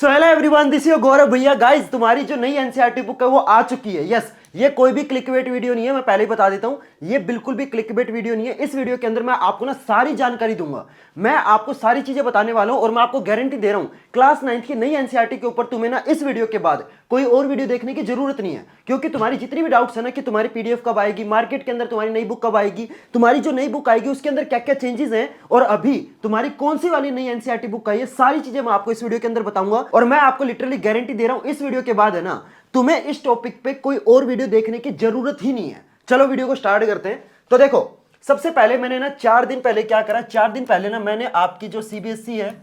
So hello everyone, this is Gaurav भैया। Guys, तुम्हारी जो नई एनसीईआरटी बुक है वो आ चुकी है। यस, ये कोई भी क्लिकबेट वीडियो नहीं है, मैं पहले ही बता देता हूं। ये बिल्कुल भी क्लिकबेट वीडियो नहीं है। इस वीडियो के अंदर मैं आपको ना सारी जानकारी दूंगा, मैं आपको सारी चीजें बताने वाला हूं और मैं आपको गारंटी दे रहा हूं क्लास 9th की नई एनसीईआरटी के ऊपर तुम्हें ना इस वीडियो के बाद कोई और वीडियो देखने की जरूरत नहीं है। क्योंकि तुम्हारी जितनी भी डाउट्स है ना कि तुम्हारी पीडीएफ कब आएगी, मार्केट के अंदर तुम्हारी नई बुक कब आएगी, तुम्हारी जो नई बुक आएगी उसके अंदर क्या क्या चेंजेस हैं और अभी तुम्हारी कौन सी वाली नई एनसीईआरटी बुक आई है, सारी चीजें मैं आपको इस वीडियो के अंदर बताऊंगा। और मैं आपको लिटरली गारंटी दे रहा हूं इस वीडियो के बाद है ना तुम्हें इस टॉपिक पे कोई और वीडियो देखने की जरूरत ही नहीं है। चलो वीडियो को स्टार्ट करते हैं। तो देखो, सबसे पहले मैंने ना 4 दिन पहले क्या करा, 4 दिन पहले ना मैंने आपकी जो सीबीएसई है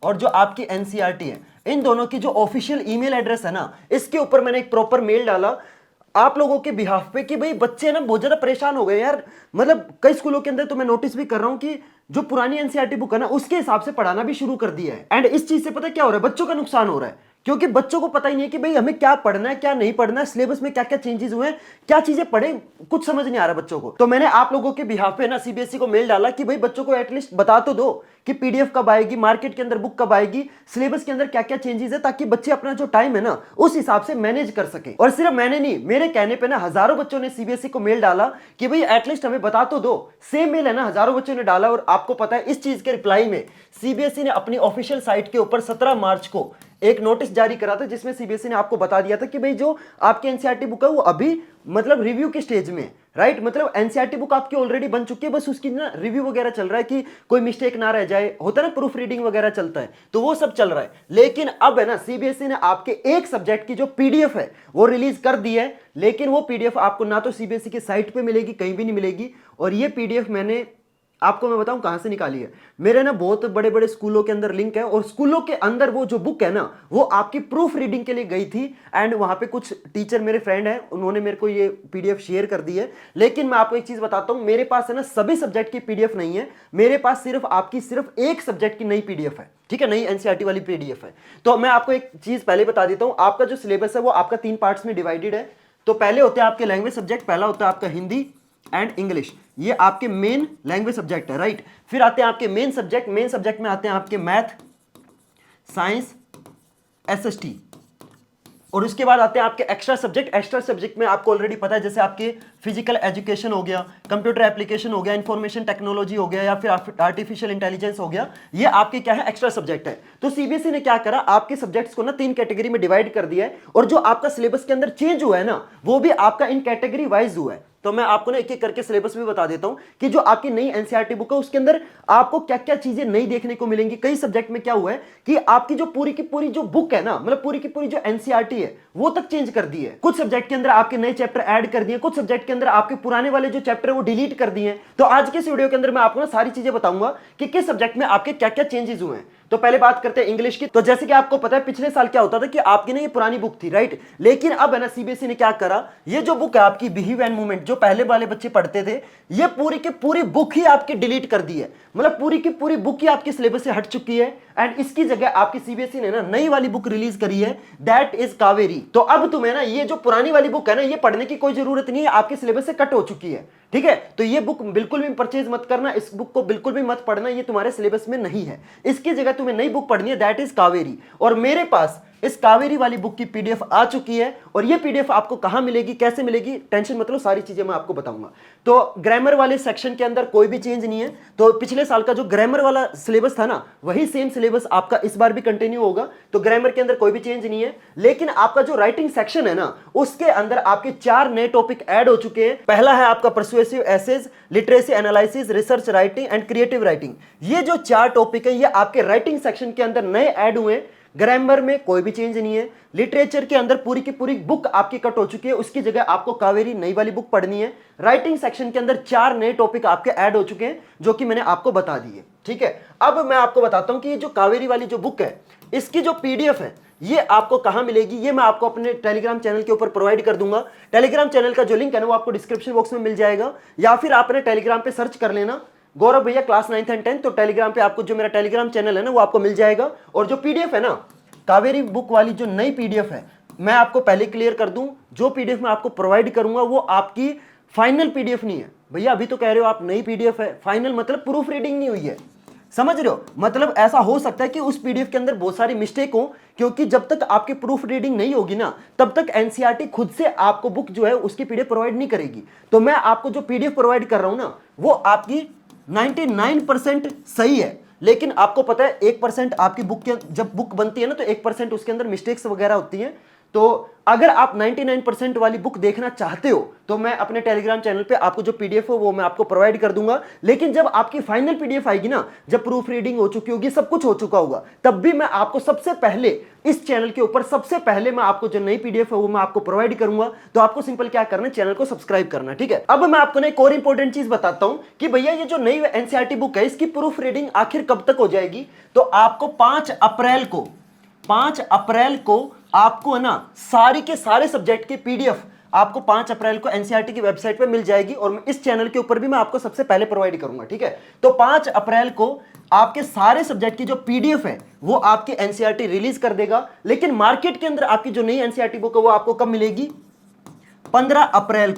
और जो आपकी एनसीईआरटी है, इन दोनों की जो ऑफिशियल ईमेल एड्रेस है ना, इसके ऊपर मैंने एक प्रॉपर मेल डाला आप लोगों के बिहाफ पे कि भाई बच्चे ना बहुत ज्यादा परेशान हो गए यार। मतलब कई स्कूलों के अंदर तो मैं नोटिस भी कर रहा हूं कि जो पुरानी एनसीईआरटी बुक है ना उसके हिसाब से पढ़ाना भी शुरू कर दिया है। एंड इस चीज से पता क्या हो रहा है, बच्चों का नुकसान हो रहा है। क्योंकि बच्चों को पता ही नहीं है कि भाई हमें क्या पढ़ना है क्या नहीं पढ़ना है, सिलेबस में क्या क्या चेंजेस हुए हैं, क्या चीजें पढ़े, कुछ समझ नहीं आ रहा बच्चों को। तो मैंने आप लोगों के बिहाफ पे ना सीबीएसई को मेल डाला कि भाई बच्चों को एटलीस्ट बता तो दो कि पीडीएफ कब आएगी, मार्केट के अंदर बुक कब आएगी, सिलेबस के अंदर क्या क्या चेंजेस है, ताकि बच्चे अपना जो टाइम है ना उस हिसाब से मैनेज कर सके। और सिर्फ मैंने नहीं, मेरे कहने पे ना हजारों बच्चों ने सीबीएसई को मेल डाला कि भाई एटलीस्ट हमें बता तो दो। सेम मेल है ना, हजारों बच्चों ने डाला। और आपको पता है इस चीज के रिप्लाई में सीबीएसई ने अपनी ऑफिशियल साइट के ऊपर 17 मार्च को एक नोटिस जारी करा था, जिसमें सीबीएसई ने आपको बता दिया था कि भाई जो आपकी एनसीईआरटी बुक है वो अभी मतलब रिव्यू के स्टेज में, राइट। मतलब एनसीईआरटी बुक आपकी ऑलरेडी बन चुकी है, बस उसकी ना रिव्यू वगैरह चल रहा है कि कोई मिस्टेक ना रह जाए, होता है ना प्रूफ रीडिंग वगैरह चलता है, तो वो सब चल रहा है। लेकिन अब है ना सीबीएसई ने आपके एक सब्जेक्ट की जो पीडीएफ है वो रिलीज कर दी है। लेकिन वो पीडीएफ आपको ना तो सीबीएसई की साइट पे मिलेगी, कहीं भी नहीं मिलेगी। और ये पीडीएफ मैंने आपको मैं बताऊं कहां से निकाली है। मेरे ना बहुत बड़े बड़े स्कूलों के अंदर लिंक है और स्कूलों के अंदर वो जो बुक है ना वो आपकी प्रूफ रीडिंग के लिए गई थी। एंड वहां पे कुछ टीचर मेरे फ्रेंड हैं, उन्होंने मेरे को ये पीडीएफ शेयर कर दी है। लेकिन मैं आपको एक चीज बताता हूं, मेरे पास है ना सभी सब्जेक्ट की पीडीएफ नहीं है, मेरे पास सिर्फ आपकी सिर्फ एक सब्जेक्ट की नई पीडीएफ है, ठीक है, नई एनसीईआरटी वाली पीडीएफ है। तो मैं आपको एक चीज पहले बता देता हूं, आपका जो सिलेबस है वो आपका 3 पार्ट्स में डिवाइडेड है। तो पहले होते हैं आपके लैंग्वेज सब्जेक्ट, पहला होता है आपका हिंदी एंड इंग्लिश, ये आपके मेन लैंग्वेज सब्जेक्ट है, राइट। फिर आते हैं आपके मेन सब्जेक्ट में आते हैं आपके मैथ, साइंस, एसएसटी। और उसके बाद आते हैं आपके एक्स्ट्रा सब्जेक्ट में आपको ऑलरेडी पता है, जैसे आपके फिजिकल एजुकेशन हो गया, कंप्यूटर एप्लीकेशन हो गया, इंफॉर्मेशन टेक्नोलॉजी हो गया, या फिर आर्टिफिशियल इंटेलिजेंस हो गया। ये आपके क्या है, एक्स्ट्रा सब्जेक्ट है। तो सीबीएसई ने क्या करा, आपके सब्जेक्ट्स को ना 3 कैटेगरी में डिवाइड कर दिया है। और जो आपका सिलेबस के अंदर चेंज हुआ है ना वो भी आपका इन कैटेगरी वाइज हुआ है। तो मैं आपको ना एक एक करके सिलेबस भी बता देता हूं कि जो आपकी नई एनसीईआरटी बुक है उसके अंदर आपको क्या क्या चीजें नई देखने को मिलेंगी। कई सब्जेक्ट में क्या हुआ है कि आपकी जो पूरी की पूरी जो बुक है ना, मतलब पूरी की पूरी जो एनसीईआरटी है वो तक चेंज कर दी है। कुछ सब्जेक्ट के अंदर आपके नए चैप्टर ऐड कर दिए, कुछ सब्जेक्ट के अंदर आपके पुराने वाले जो चैप्टर है वो डिलीट कर दिए। तो आज के इस वीडियो के अंदर मैं आपको ना सारी चीजें बताऊंगा कि किस सब्जेक्ट में आपके क्या क्या चेंजेस हुए हैं। तो पहले बात करते हैं इंग्लिश की। तो जैसे कि आपको पता है पिछले साल क्या होता था कि आपकी ना ये पुरानी बुक थी, राइट। लेकिन अब है ना सीबीएसई ने क्या करा, ये जो बुक है आपकी बिहेव एंड मूवमेंट, जो पहले वाले बच्चे पढ़ते थे, ये पूरी की पूरी बुक ही आपकी डिलीट कर दी है। मतलब पूरी की पूरी बुक ही आपके सिलेबस से हट चुकी है। एंड इसकी जगह आपकी सीबीएसई ने ना नई वाली बुक रिलीज करी है, दैट इज कावेरी। तो अब तुम्हें ना ये जो पुरानी वाली बुक है ना ये पढ़ने की कोई जरूरत नहीं है, आपके सिलेबस से कट हो चुकी है, ठीक है। तो ये बुक बिल्कुल भी परचेज मत करना, इस बुक को बिल्कुल भी मत पढ़ना, ये तुम्हारे सिलेबस में नहीं है। इसकी जगह तुम्हें नई बुक पढ़नी है, दैट इज कावेरी। और मेरे पास इस कावेरी वाली बुक की पीडीएफ आ चुकी है। और ये पीडीएफ आपको कहां मिलेगी, कैसे मिलेगी, टेंशन मत लो, सारी चीजें मैं आपको बताऊंगा। तो ग्रामर वाले सेक्शन के अंदर कोई भी चेंज नहीं है। तो पिछले साल का जो ग्रामर वाला सिलेबस था ना वही सेम सिलेबस आपका इस बार भी कंटिन्यू होगा। तो ग्रामर के अंदर कोई भी चेंज नहीं है। लेकिन आपका जो राइटिंग सेक्शन है ना उसके अंदर आपके 4 नए टॉपिक ऐड हो चुके हैं। पहला है आपका persuasive essays, literacy analysis, research writing and creative writing. ये जो 4 टॉपिक है ये आपके राइटिंग सेक्शन के अंदर नए ऐड हुए हैं। ग्रामर में कोई भी चेंज नहीं है। लिटरेचर के अंदर पूरी की पूरी बुक आपकी कट हो चुकी है, उसकी जगह आपको कावेरी नई वाली बुक पढ़नी है। राइटिंग सेक्शन के अंदर 4 नए टॉपिक आपके ऐड हो चुके हैं जो कि मैंने आपको बता दिए, ठीक है। अब मैं आपको बताता हूं कि ये जो कावेरी वाली जो बुक है इसकी जो पीडीएफ है ये आपको कहां मिलेगी, ये मैं आपको अपने टेलीग्राम चैनल के ऊपर प्रोवाइड कर दूंगा। टेलीग्राम चैनल का जो लिंक है ना वो आपको डिस्क्रिप्शन बॉक्स में मिल जाएगा, या फिर आप अपने टेलीग्राम पे सर्च कर लेना गौरव भैया क्लास 9th एंड 10th। तो टेलीग्राम पे आपको जो मेरा टेलीग्राम चैनल है ना वो आपको मिल जाएगा। और जो पीडीएफ है ना कावेरी बुक वाली जो नई पीडीएफ है, मैं आपको पहले क्लियर कर दूं, जो पीडीएफ मैं आपको प्रोवाइड करूंगा वो आपकी फाइनल पीडीएफ नहीं है। भैया अभी तो कह रहे हो आप नई पीडीएफ है, फाइनल मतलब प्रूफ रीडिंग नहीं हुई है, समझ रहे हो? मतलब ऐसा हो सकता है कि उस पीडीएफ के अंदर बहुत सारी मिस्टेक हो, क्योंकि जब तक आपकी प्रूफ रीडिंग नहीं होगी ना, तब तक एनसीईआरटी खुद से आपको बुक जो है उसकी पीडीएफ प्रोवाइड नहीं करेगी। तो मैं आपको जो पीडीएफ प्रोवाइड कर रहा हूं ना, वो आपकी 99% सही है, लेकिन आपको पता है 1% आपकी बुक के, जब बुक बनती है ना तो 1% उसके अंदर मिस्टेक्स वगैरह होती हैं। तो अगर आप 99% वाली बुक देखना चाहते हो तो मैं अपने टेलीग्राम चैनल पे आपको जो पीडीएफ हो वो मैं आपको प्रोवाइड कर दूंगा। लेकिन जब आपकी फाइनल पीडीएफ आएगी ना, जब प्रूफ रीडिंग हो चुकी होगी, सब कुछ हो चुका होगा, तब भी मैं आपको सबसे पहले इस चैनल के ऊपर सबसे पहले मैं आपको जो नई पीडीएफ है वो मैं आपको प्रोवाइड करूंगा। तो आपको सिंपल क्या करना है, चैनल को सब्सक्राइब करना, ठीक है। अब मैं आपको ना एक और इंपॉर्टेंट चीज बताता हूं कि भैया ये जो नई एनसीईआरटी बुक है इसकी प्रूफ रीडिंग आखिर कब तक हो जाएगी। तो आपको 5 अप्रैल को आपको है ना सारी के सारे सब्जेक्ट की पीडीएफ आपको 5 अप्रैल को एनसीईआरटी की वेबसाइट पे मिल जाएगी, और इस चैनल के ऊपर भी मैं आपको सबसे पहले प्रोवाइड करूंगा, ठीक है। तो 5 अप्रैल को आपके सारे सब्जेक्ट की जो पीडीएफ है वो आपकी एनसीईआरटी रिलीज कर देगा। लेकिन मार्केट के अंदर आपकी जो नई एनसीईआरटी बुक है वो आपको कब मिलेगी? 15 अप्रैल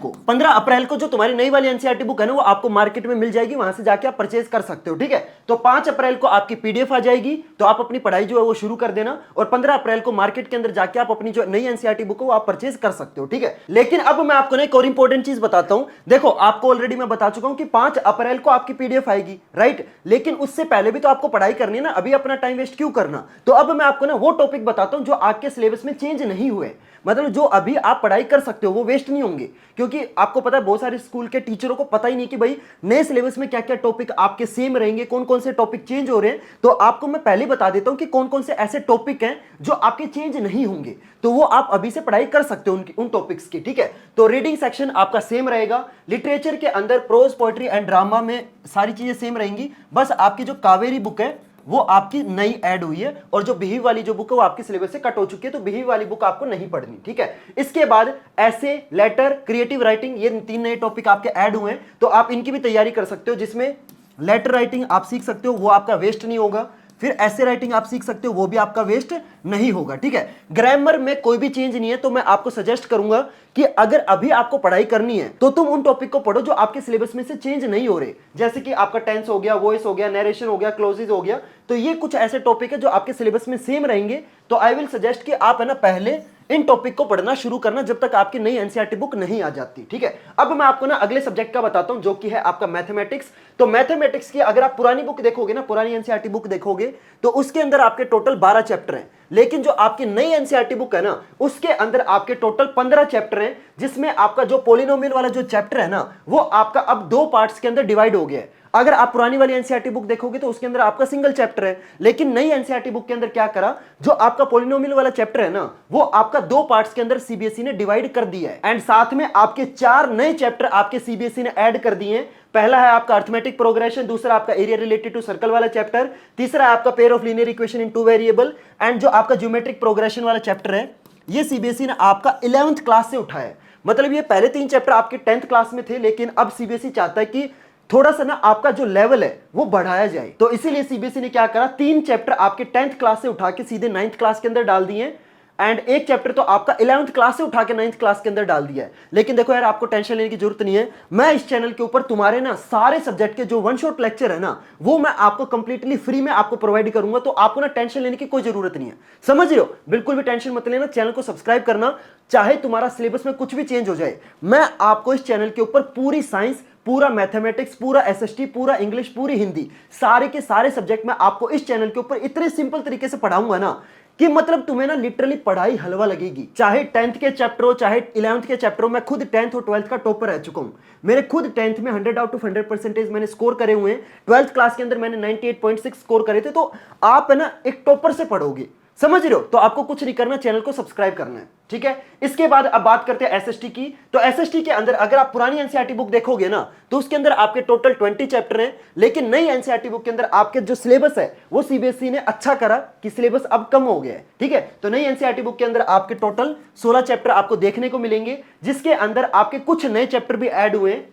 को जो तुम्हारी नई वाली एनसीईआरटी बुक है ना वो आपको मार्केट में मिल जाएगी, वहां से जाके आप परचेज कर सकते हो, ठीक है। तो 5 अप्रैल को आपकी पीडीएफ आ जाएगी, तो आप अपनी पढ़ाई जो है वो शुरू कर देना, और 15 अप्रैल को मार्केट के अंदर जाके आप अपनी जो नई एनसीईआरटी बुक है वो आप परचेज कर सकते हो, ठीक है। लेकिन अब मैं आपको एक और इंपॉर्टेंट चीज बताता हूं। देखो, आपको ऑलरेडी मैं बता चुका हूं कि 5 अप्रैल को आपकी पीडीएफ आएगी, राइट, लेकिन उससे पहले भी तो आपको पढ़ाई करनी है ना, अभी अपना टाइम वेस्ट क्यों करना। तो अब मैं आपको ना वो टॉपिक बताता हूं जो आपके सिलेबस में चेंज नहीं हुए, मतलब जो अभी आप पढ़ाई कर सकते हो वो वेस्ट नहीं होंगे। क्योंकि आपको पता है बहुत सारे स्कूल के टीचरों को पता ही नहीं कि भाई नए सिलेबस में क्या क्या टॉपिक आपके सेम रहेंगे, कौन कौन से टॉपिक चेंज हो रहे हैं। तो आपको मैं पहले बता देता हूं कि कौन कौन से ऐसे टॉपिक हैं जो आपके चेंज नहीं होंगे, तो वो आप अभी से पढ़ाई कर सकते हो उन टॉपिक्स की, ठीक है। तो रीडिंग सेक्शन आपका सेम रहेगा, लिटरेचर के अंदर प्रोज, पोएट्री एंड ड्रामा में सारी चीजें सेम रहेंगी, बस आपकी जो कावेरी बुक है वो आपकी नई ऐड हुई है, और जो बिहेव वाली जो बुक है वो आपके सिलेबस से कट हो चुकी है, तो बिहेव वाली बुक आपको नहीं पढ़नी, ठीक है। इसके बाद ऐसे, लेटर, क्रिएटिव राइटिंग, ये 3 नए टॉपिक आपके ऐड हुए हैं, तो आप इनकी भी तैयारी कर सकते हो, जिसमें लेटर राइटिंग आप सीख सकते हो, वो आपका वेस्ट नहीं होगा। फिर ऐसे राइटिंग आप सीख सकते हो, वो भी आपका वेस्ट नहीं होगा, ठीक है। ग्रामर में कोई भी चेंज नहीं है, तो मैं आपको सजेस्ट करूंगा कि अगर अभी आपको पढ़ाई करनी है तो तुम उन टॉपिक को पढ़ो जो आपके सिलेबस में से चेंज नहीं हो रहे, जैसे कि आपका टेंस हो गया, वॉइस हो गया, नरेशन हो गया, क्लोजेज हो गया। तो ये कुछ ऐसे टॉपिक है जो आपके सिलेबस में सेम रहेंगे। तो आई विल सजेस्ट कि आप है ना पहले इन टॉपिक को पढ़ना शुरू करना जब तक आपकी नई एनसीईआरटी बुक नहीं आ जाती, ठीक है। अब मैं आपको ना अगले सब्जेक्ट का बताता हूं जो कि है आपका मैथमेटिक्स। तो मैथमेटिक्स की अगर आप पुरानी बुक देखोगे ना, पुरानी एनसीईआरटी बुक देखोगे, तो उसके अंदर आपके टोटल 12 चैप्टर हैं, लेकिन जो आपकी नई एनसीईआरटी बुक है ना उसके अंदर आपके टोटल 15 चैप्टर हैं, जिसमें आपका जो पॉलिनोमियल वाला जो चैप्टर है ना वो आपका अब 2 पार्ट्स के अंदर डिवाइड हो गया है। अगर आप पुरानी वाली एनसीईआरटी बुक देखोगे तो उसके अंदर आपका सिंगल चैप्टर है, लेकिन नई एनसीईआरटी बुक के अंदर क्या करा, जो आपका पॉलिनोमियल वाला चैप्टर है ना वो आपका 2 पार्ट्स के अंदर सीबीएसई ने डिवाइड कर दिया है, एंड साथ में आपके 4 नए चैप्टर आपके सीबीएसई ने ऐड कर दिए हैं। पहला है आपका अर्थमेटिक प्रोग्रेशन, दूसरा आपका एरिया रिलेटेड टू सर्कल वाला चैप्टर, तीसरा है आपका pair of linear equation in 2 variable, and जो आपका ज्योमेट्रिक प्रोग्रेशन वाला चैप्टर है ये सीबीएसई ने आपका 11th क्लास से उठाया है। मतलब ये पहले 3 चैप्टर आपके 10th क्लास में थे, लेकिन अब सीबीएसई चाहता है कि थोड़ा सा ना आपका जो लेवल है वो बढ़ाया जाए, तो इसीलिए सीबीएसई ने क्या करा, 3 चैप्टर आपके 10th क्लास से उठा के सीधे 9th क्लास के अंदर डाल दिए, एंड एक चैप्टर तो आपका 11th क्लास से उठा के 9th क्लास के अंदर डाल दिया है। लेकिन देखो यार, आपको टेंशन लेने की जरूरत नहीं है, मैं इस चैनल के ऊपर तुम्हारे ना सारे सब्जेक्ट के जो वन शॉट लेक्चर है ना वो मैं आपको कंप्लीटली फ्री में आपको प्रोवाइड करूंगा, तो आपको ना टेंशन लेने की कोई जरूरत नहीं है, समझ रहे हो। बिल्कुल भी टेंशन मत लेना, चैनल को सब्सक्राइब करना, चाहे तुम्हारा सिलेबस में कुछ भी चेंज हो जाए, मैं आपको इस चैनल के ऊपर पूरी साइंस, पूरा मैथमेटिक्स, पूरा एसएसटी, पूरा इंग्लिश, पूरी हिंदी, सारे के सारे सब्जेक्ट में आपको इस चैनल के ऊपर इतने सिंपल तरीके से पढ़ाऊंगा ना कि मतलब तुम्हें ना लिटरली पढ़ाई हलवा लगेगी। चाहे 10th के चैप्टर हो, चाहे 11th के चैप्टर हो, मैं खुद 10th और 12th का टॉपर रह चुका हूं। मेरे खुद 10th में 100 आउट ऑफ 100% मैंने स्कोर करे हुए हैं, 12th क्लास के अंदर मैंने 98.6 स्कोर करे थे। तो आप है ना एक टॉपर से पढ़ोगे, समझ रहे हो। तो आपको कुछ नहीं करना, चैनल को सब्सक्राइब करना है, ठीक है। इसके बाद अब बात करते हैं एसएसटी की। तो एसएसटी के अंदर अगर आप पुरानी एनसीईआरटी बुक देखोगे ना तो उसके अंदर आपके टोटल 20 चैप्टर हैं, लेकिन नई एनसीईआरटी बुक के अंदर आपके जो सिलेबस है वो सीबीएसई ने अच्छा करा कि सिलेबस अब कम हो गया है, ठीक है। तो नई एनसीईआरटी बुक के अंदर आपके टोटल 16 चैप्टर आपको देखने को मिलेंगे, जिसके अंदर आपके कुछ नए चैप्टर भी ऐड हुए हैं,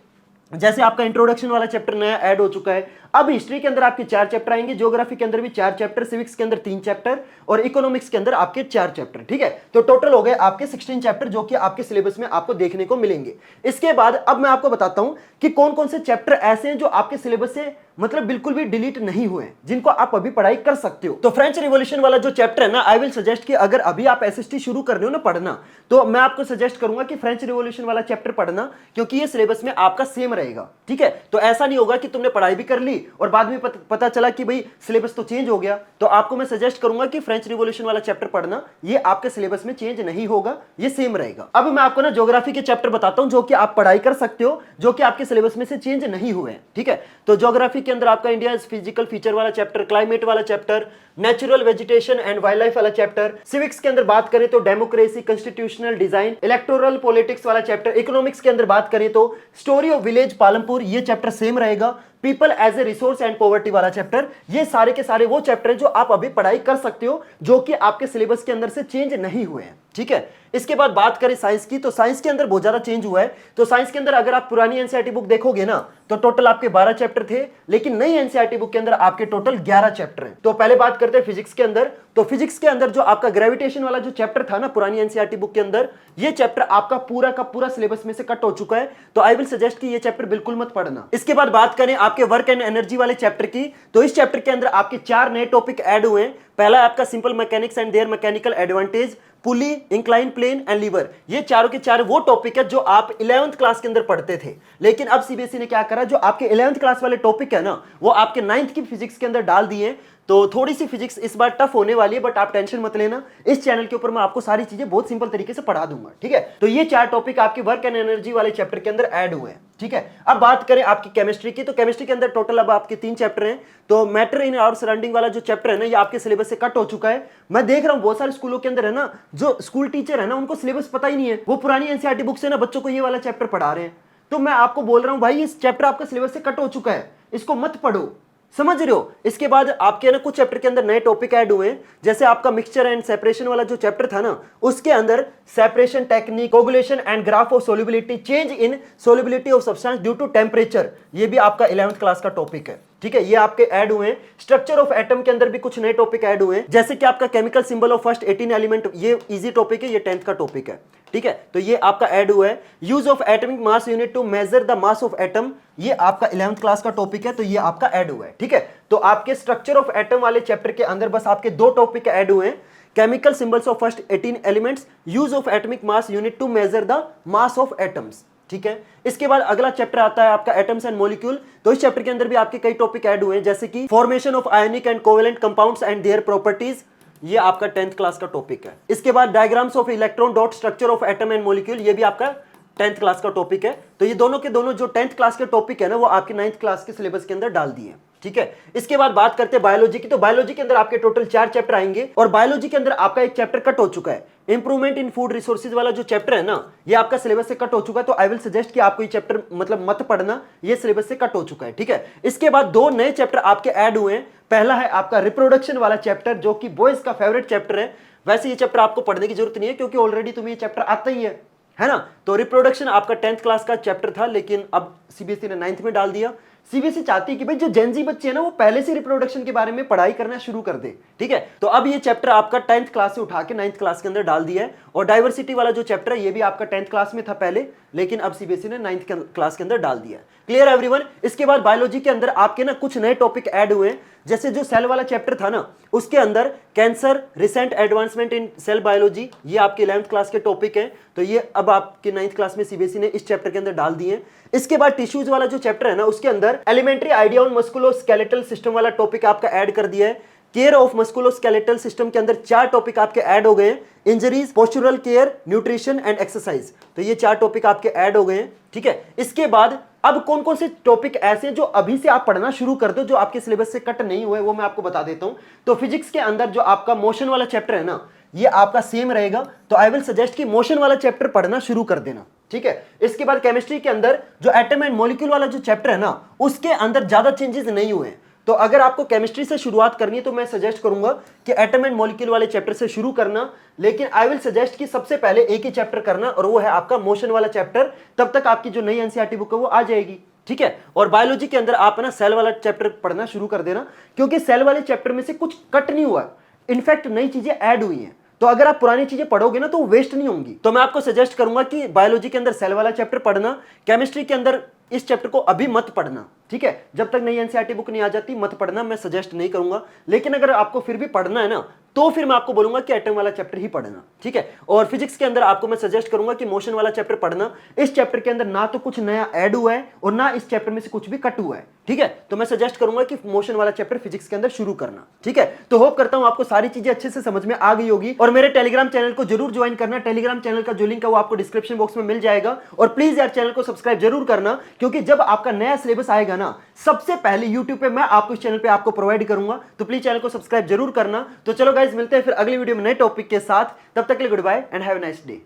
जैसे आपका इंट्रोडक्शन वाला चैप्टर नया ऐड हो चुका है, अब हिस्ट्री के अंदर आपके 4 चैप्टर आएंगे, ज्योग्राफी के अंदर भी 4 चैप्टर, सिविक्स के अंदर 3 चैप्टर और इकोनॉमिक्स के अंदर आपके 4 चैप्टर। ठीक है, तो टोटल हो गए आपके 16 चैप्टर जो कि आपके सिलेबस में आपको देखने को मिलेंगे। इसके बाद अब मैं आपको बताता हूं कि कौन कौन से चैप्टर ऐसे हैं जो आपके सिलेबस से मतलब बिल्कुल भी डिलीट नहीं हुए, जिनको आप अभी पढ़ाई कर सकते हो। तो फ्रेंच रिवॉल्यूशन वाला जो चैप्टर है ना, आई विल सजेस्ट कि अगर अभी आप एसएसटी शुरू कर रहे हो ना पढ़ना, तो मैं आपको सजेस्ट करूंगा कि फ्रेंच रिवॉल्यूशन वाला चैप्टर पढ़ना, क्योंकि ये सिलेबस में आपका सेम रहेगा। ठीक है, तो ऐसा नहीं होगा कि तुमने पढ़ाई भी कर ली और बाद में पता चला कि भाई सिलेबस तो चेंज हो गया। तो आपको मैं सजेस्ट करूंगा कि फ्रेंच रिवॉल्यूशन वाला चैप्टर पढ़ना, ये आपके सिलेबस में चेंज नहीं होगा, ये सेम रहेगा। अब मैं आपको ना ज्योग्राफी के चैप्टर बताता हूं जो कि आप पढ़ाई कर सकते हो, जो कि आपके सिलेबस में से चेंज नहीं हुए। ठीक है, तो ज्योग्राफी के अंदर आपका इंडिया फिजिकल फीचर वाला चैप्टर, क्लाइमेट वाला chapter, natural vegetation and wild life वाला चैप्टर, सिविक्स के अंदर बात करें तो democracy, constitutional design, electoral politics वाला चैप्टर, इकोनॉमिक्स के अंदर बात करें तो स्टोरी ऑफ विलेज पालमपुर, ये चैप्टर सेम रहेगा, people as a resource and poverty वाला चैप्टर, ये सारे के सारे वो चैप्टर हैं जो आप अभी पढ़ाई कर सकते हो, जो कि आपके सिलेबस के अंदर से चेंज नहीं हुए हैं। ठीक है, इसके बाद बात करें साइंस की, तो साइंस के अंदर बहुत ज्यादा चेंज हुआ है। तो साइंस के अंदर अगर आप पुरानी एनसीईआरटी बुक देखोगे ना, तो टोटल आपके 12 चैप्टर थे, लेकिन नई एनसीईआरटी बुक के अंदर आपके टोटल 11 चैप्टर हैं। तो पहले बात करते हैं फिजिक्स के अंदर, तो फिजिक्स के अंदर जो आपका ग्रेविटेशन वाला जो चैप्टर था ना पुरानी एनसीईआरटी बुक के अंदर, ये चैप्टर आपका पूरा का पूरा सिलेबस में से कट हो चुका है। तो आई विल सजेस्ट कि ये चैप्टर बिल्कुल मत पढ़ना। इसके बाद बात करें आपके वर्क एंड एनर्जी वाले चैप्टर की, तो इस चैप्टर के अंदर आपके 4 नए टॉपिक ऐड हुए हैं। पहला आपका simple mechanics and their mechanical advantage, pulley, incline plane and lever, ये चारों के चार वो टॉपिक है जो आप 11th क्लास के अंदर पढ़ते थे, लेकिन अब सीबीएसई ने क्या करा, जो आपके 11th क्लास वाले टॉपिक है ना, वो आपके 9th की फिजिक्स के अंदर डाल दिए। तो थोड़ी सी फिजिक्स इस बार टफ होने वाली है, बट आप टेंशन मत लेना, इस चैनल के ऊपर मैं आपको सारी चीजें बहुत सिंपल तरीके से पढ़ा दूंगा। ठीक है, तो ये 4 टॉपिक आपके वर्क एंड एनर्जी वाले चैप्टर के अंदर ऐड हुए हैं। ठीक है, अब बात करें आपकी केमिस्ट्री की, तो केमिस्ट्री के अंदर टोटल अब आपके 3 चैप्टर हैं। तो मैटर इन आवर सराउंडिंग वाला जो चैप्टर है ना, ये आपके सिलेबस से कट हो चुका है। मैं देख रहा हूं बहुत सारे स्कूलों के अंदर है ना, जो स्कूल टीचर है ना, उनको सिलेबस पता ही नहीं है, वो पुरानी एनसीईआरटी बुक से ना बच्चों को ये वाला चैप्टर पढ़ा रहे हैं। तो मैं आपको बोल रहा हूं भाई, इस चैप्टर आपका सिलेबस से कट हो चुका है, इसको मत पढ़ो, समझ रहे हो। इसके बाद आपके ना कुछ चैप्टर के अंदर नए टॉपिक ऐड हुए हैं, जैसे आपका मिक्सचर एंड सेपरेशन वाला जो चैप्टर था ना, उसके अंदर separation technique, coagulation and graph of solubility, change in solubility of substance due to temperature, ये भी आपका 11th क्लास का टॉपिक है। ठीक है, ये आपके ऐड हुए हैं। स्ट्रक्चर ऑफ एटम के अंदर भी कुछ नए टॉपिक ऐड हुए हैं, जैसे कि आपका chemical symbol of first 18 element, ये इजी टॉपिक है, ये 10th का टॉपिक है। ठीक है, तो ये आपका ऐड हुआ है। Use of atomic mass unit to measure the mass of atom, ये आपका 11th क्लास का टॉपिक है, तो ये आपका ऐड हुआ है। ठीक है, तो आपके स्ट्रक्चर ऑफ एटम वाले चैप्टर के अंदर बस आपके 2 टॉपिक ऐड हुए हैं, chemical symbols of first 18 elements, use of atomic mass unit to measure the mass of atoms. ठीक है, इसके बाद अगला चैप्टर आता है आपका एटम्स एंड मॉलिक्यूल, तो इस चैप्टर के अंदर भी आपके कई टॉपिक ऐड हुए हैं, जैसे कि formation of ionic and covalent compounds and their properties, ये आपका 10th क्लास का टॉपिक है। इसके बाद diagrams of electron dot structure of atom and molecule, ये भी आपका 10th क्लास का टॉपिक है। तो ये दोनों के दोनों जो 10th क्लास के टॉपिक है ना, वो आपके 9th क्लास के सिलेबस के अंदर डाल दिए। ठीक है, इसके बाद बात करते हैं बायोलॉजी की, तो बायोलॉजी के अंदर आपके टोटल 4 चैप्टर आएंगे, और बायोलॉजी के अंदर आपका एक चैप्टर कट हो चुका है, इंप्रूवमेंट इन फूड रिसोर्सेज वाला जो चैप्टर है ना, ये आपका सिलेबस से कट हो चुका है। तो आई विल सजेस्ट कि आपको ये चैप्टर मतलब मत पढ़ना, ये सिलेबस से कट हो चुका है। ठीक है, इसके बाद 2 नए चैप्टर आपके ऐड हुए हैं। पहला है आपका रिप्रोडक्शन वाला चैप्टर, जो कि बॉयज का फेवरेट चैप्टर है। वैसे ये चैप्टर आपको पढ़ने की जरूरत नहीं है, क्योंकि ऑलरेडी तुम्हें ये चैप्टर आता ही है ना। तो रिप्रोडक्शन आपका 10th क्लास का चैप्टर था, लेकिन अब सीबीएसई ने 9th में डाल दिया। सीबीएसई चाहती है कि भाई जो जेनजी बच्चे हैं ना, वो पहले से रिप्रोडक्शन के बारे में पढ़ाई करना शुरू कर दे। ठीक है, तो अब ये चैप्टर आपका 10th क्लास से उठा के 9th क्लास के अंदर डाल दिया है। और डाइवर्सिटी वाला जो चैप्टर है, ये भी आपका 10th क्लास में था पहले, लेकिन अब सीबीएसई ने 9th क्लास के अंदर डाल दिया है। Clear everyone. इसके बाद बायोलॉजी के अंदर आपके ना कुछ नए टॉपिक ऐड हुए हैं, जैसे जो सेल वाला चैप्टर था ना, उसके अंदर cancer, recent advancement in cell biology, ये आपके 11th क्लास के टॉपिक है। तो ये अब आपके 9th क्लास में सीबीएसई ने इस चैप्टर के अंदर डाल दिए। इसके बाद टिश्यूज वाला जो चैप्टर है ना, उसके अंदर elementary idea on musculoskeletal system वाला टॉपिक आपका ऐड कर दिया है। केयर ऑफ मस्कुलोस्केलेटल सिस्टम के अंदर 4 टॉपिक आपके ऐड हो गए हैं, injuries, postural care, nutrition and exercise, तो ये 4 टॉपिक आपके ऐड हो गए हैं। ठीक है, इसके बाद अब कौन कौन से टॉपिक ऐसे हैं जो अभी से आप पढ़ना शुरू कर दो, जो आपके सिलेबस से कट नहीं हुए, वो मैं आपको बता देता हूं। तो फिजिक्स के अंदर जो आपका मोशन वाला चैप्टर है ना, ये आपका सेम रहेगा, तो आई विल सजेस्ट कि मोशन वाला चैप्टर पढ़ना शुरू कर देना। ठीक है, इसके बाद केमिस्ट्री के अंदर जो एटम एंड मॉलिक्यूल वाला जो चैप्टर है ना, उसके अंदर ज्यादा चेंजेस नहीं हुए हैं। तो अगर आपको केमिस्ट्री से शुरुआत करनी है, तो मैं सजेस्ट करूंगा कि एटम एंड मॉलिक्यूल वाले चैप्टर से शुरू करना, लेकिन आई विल सजेस्ट कि सबसे पहले एक ही चैप्टर करना, और वो है आपका मोशन वाला चैप्टर। तब तक आपकी जो नई एनसीईआरटी बुक है वो आ जाएगी। ठीक है। और बायोलॉजी के अंदर आप है ना सेल वाला चैप्टर पढ़ना शुरू कर देना, क्योंकि सेल वाले चैप्टर में से कुछ कट नहीं हुआ, इनफैक्ट नई चीजें ऐड हुई हैं। तो अगर आप पुरानी चीजें पढ़ोगे ना तो वो वेस्ट नहीं होंगी। तो मैं आपको सजेस्ट करूंगा कि बायोलॉजी के अंदर सेल वाला चैप्टर पढ़ना, केमिस्ट्री के अंदर इस चैप्टर को अभी मत पढ़ना, ठीक है। जब तक नई एनसीईआरटी बुक नहीं आ जाती मत पढ़ना, मैं सजेस्ट नहीं करूंगा। लेकिन अगर आपको फिर भी पढ़ना है ना तो फिर मैं आपको बोलूंगा कि एटम वाला चैप्टर ही पढ़ना, ठीक है। और फिजिक्स के अंदर आपको मैं सजेस्ट करूंगा कि मोशन वाला चैप्टर पढ़ना। इस चैप्टर के अंदर ना तो कुछ नया ऐड हुआ है और ना इस चैप्टर में से कुछ भी कट हुआ है, ठीक है। तो मैं सजेस्ट करूंगा कि मोशन वाला चैप्टर फिजिक्स के अंदर शुरू करना, ठीक है। तो होप करता हूं आपको सारी चीजें अच्छे से समझ में आ गई होगी। और मेरे टेलीग्राम चैनल को जरूर ज्वाइन करना, टेलीग्राम चैनल का जो लिंक है वो आपको डिस्क्रिप्शन बॉक्स में मिल जाएगा। और प्लीज यार चैनल को सब्सक्राइब जरूर करना, क्योंकि जब आपका नया सिलेबस आएगा ना सबसे पहले यूट्यूब पे मैं आपको इस चैनल पे आपको प्रोवाइड करूंगा। तो प्लीज चैनल को सब्सक्राइब जरूर करना। तो चलो गाइस, मिलते हैं फिर अगली वीडियो में नए टॉपिक के साथ। तब तक के लिए good bye and have a nice day.